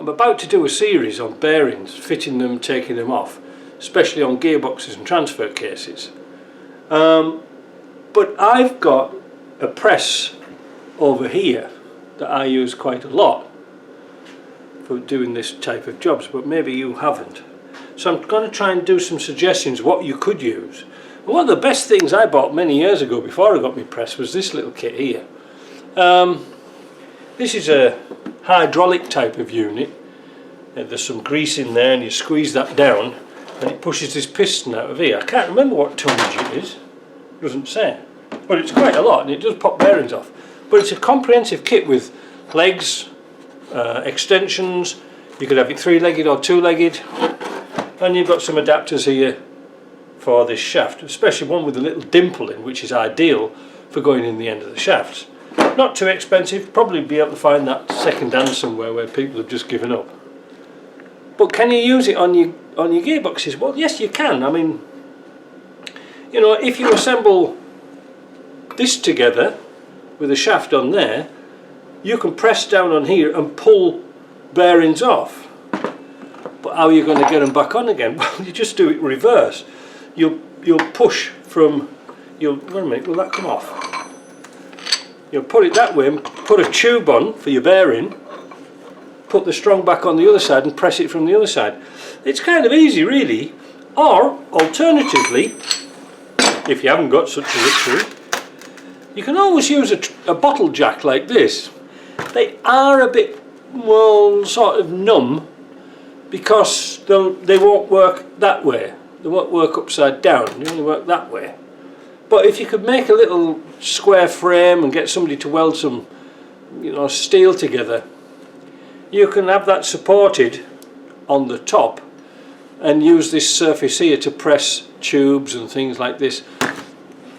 I'm about to do a series on bearings, fitting them, taking them off, especially on gearboxes and transfer cases. But I've got a press over here that I use quite a lot for doing this type of jobs, but maybe you haven't. So I'm going to try and do some suggestions what you could use. And one of the best things I bought many years ago before I got my press was this little kit here. This is a hydraulic type of unit. There's some grease in there and you squeeze that down and it pushes this piston out of here. I can't remember what tonnage it is, it doesn't say, but it's quite a lot and it does pop bearings off. But it's a comprehensive kit with legs, extensions. You could have it 3-legged or 2-legged, and you've got some adapters here for this shaft, especially one with a little dimple in, which is ideal for going in the end of the shafts. Not too expensive, probably be able to find that second hand somewhere where people have just given up. But can you use it on your gearboxes? Well, yes you can. I mean, you know, if you assemble this together with a shaft on there, you can press down on here and pull bearings off. But how are you going to get them back on again? Well, you just do it reverse. You'll push from, wait a minute, will that come off? You'll put it that way and put a tube on for your bearing, put the strong back on the other side and press it from the other side. It's kind of easy really. Or alternatively, if you haven't got such a luxury, you can always use a bottle jack like this. They are a bit, well, sort of numb, because they won't work that way. They won't work upside down, they only work that way. But if you could make a little square frame and get somebody to weld some, you know, steel together, you can have that supported on the top and use this surface here to press tubes and things like this.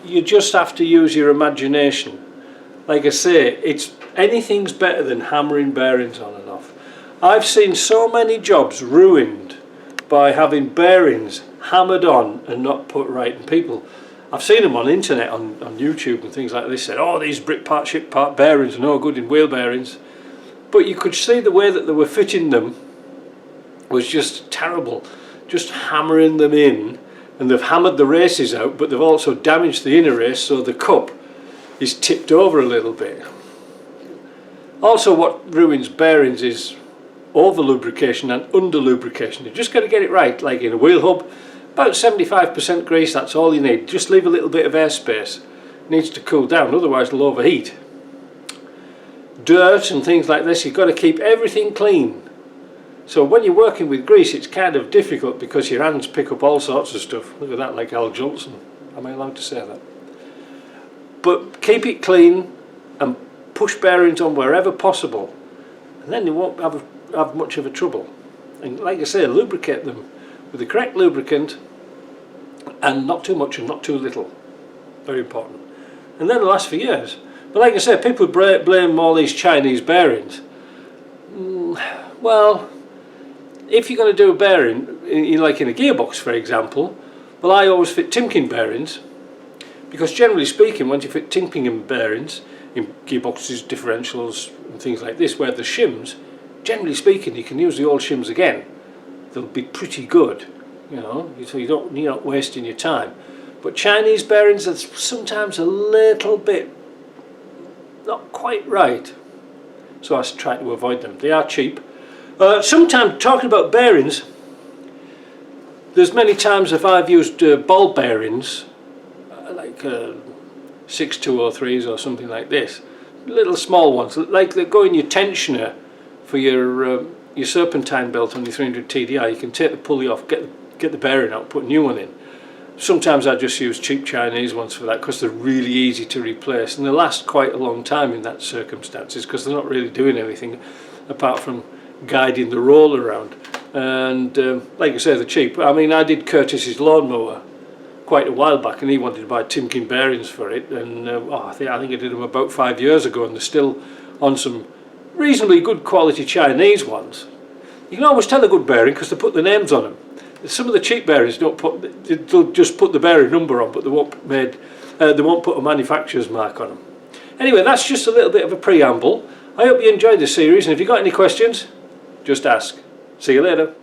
You just have to use your imagination. Like I say, anything's better than hammering bearings on and off. I've seen so many jobs ruined by having bearings hammered on and not put right. And people, I've seen them on the internet, on YouTube and things like this, said, oh, these brick part, ship part bearings are no good in wheel bearings. But you could see the way that they were fitting them was just terrible. Just hammering them in, and they've hammered the races out, but they've also damaged the inner race, so the cup is tipped over a little bit. Also, what ruins bearings is over lubrication and under lubrication. You've just got to get it right. Like in a wheel hub, about 75% grease, that's all you need. Just leave a little bit of airspace. It needs to cool down, otherwise it'll overheat. Dirt and things like this, you've got to keep everything clean. So when you're working with grease, it's kind of difficult because your hands pick up all sorts of stuff. Look at that, like Al Jolson. Am I allowed to say that? But keep it clean and push bearings on wherever possible, and then you won't have much of a trouble. And like I say, lubricate them with the correct lubricant, and not too much and not too little. Very important. And then it'll last for years. But like I say, people blame all these Chinese bearings. Well, if you're going to do a bearing, like in a gearbox for example, well, I always fit Timken bearings, because generally speaking, once you fit Timken bearings in gearboxes, differentials and things like this, where the shims, generally speaking, you can use the old shims again. They'll be pretty good, you know, so you're not wasting your time. But Chinese bearings are sometimes a little bit not quite right, so I try to avoid them. They are cheap. Sometimes, talking about bearings, there's many times if I've used ball bearings, like 6203s or something like this, little small ones, like they go in your tensioner for your serpentine belt on your 300 TDI. You can take the pulley off, get the bearing out, put a new one in. Sometimes I just use cheap Chinese ones for that because they're really easy to replace and they last quite a long time in that circumstances, because they're not really doing anything apart from guiding the roll around. And like I say, they're cheap. I mean, I did Curtis's lawnmower quite a while back and he wanted to buy Timken bearings for it, and I think I did them about 5 years ago, and they're still on some reasonably good quality Chinese ones. You can always tell a good bearing because they put the names on them. Some of the cheap bearings they'll just put the bearing number on, but they won't put a manufacturer's mark on them. Anyway, that's just a little bit of a preamble. I hope you enjoyed the series, and if you've got any questions, just ask. See you later.